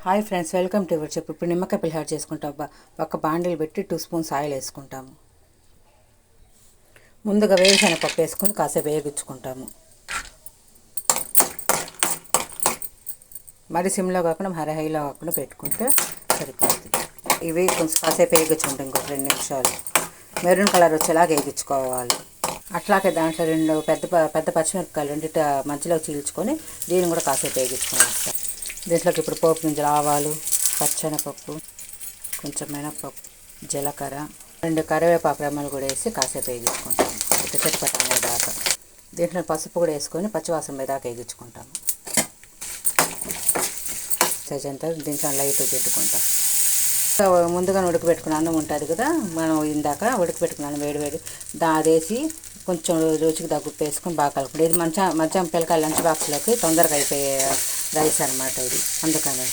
Hi friends, welcome to your చెప్పు. ఇప్పుడు నిమ్మకాయ పులిహోర చేసుకుంటాం. ఒక బాండిల్ పెట్టి 2 స్పూన్స్ ఆయిల్ వేసుకుంటాము. ముందుగా వేరుశనగపప్పు వేసుకొని కాసేపు వేగించుకుంటాము. మరి సిమ్లో కాకుండా హైలో కాకుండా పెట్టుకుంటే సరిపోతుంది. ఇవి కొంచెం కాసేపు వేగించుకుంటాం. ఇంకొక 2 నిమిషాలు మెరూన్ కలర్ వచ్చేలాగా వేగించుకోవాలి. అట్లాగే దాంట్లో 2 పెద్ద పచ్చిమిరపకాయలు రెండిట మధ్యలో చీల్చుకొని దీన్ని కూడా కాసేపు వేగించుకుని వస్తాం. దీంట్లోకి ఇప్పుడు పోపు గింజలు, ఆవాలు, పచ్చెనపప్పు, కొంచెం మినపప్పు, జీలకర్ర, 2 కరివేపాకు రెమ్మలు కూడా వేసి కాసేపు వేగించుకుంటాము. ఇట్లా చిటపట దాకా. దీంట్లో పసుపు కూడా వేసుకొని పచ్చివాసన మీద దాకా వేగించుకుంటాము. సైజ్ అంతా దీంట్లో లైట్ పెట్టుకుంటాం. ముందుగా ఉడకబెట్టుకున్న అన్నం ఉంటుంది కదా, మనం ఇందాక ఉడకబెట్టుకున్నాను వేడి అదేసి కొంచెం రుచికి తగ్గు వేసుకొని బాగా కలుపుకుంటాం. ఇది మధ్యాహ్నం పిల్లకాయల లంచ్ బాక్స్లోకి తొందరగా అయిపోయే రైస్ అనమాట ఇది, అందుకని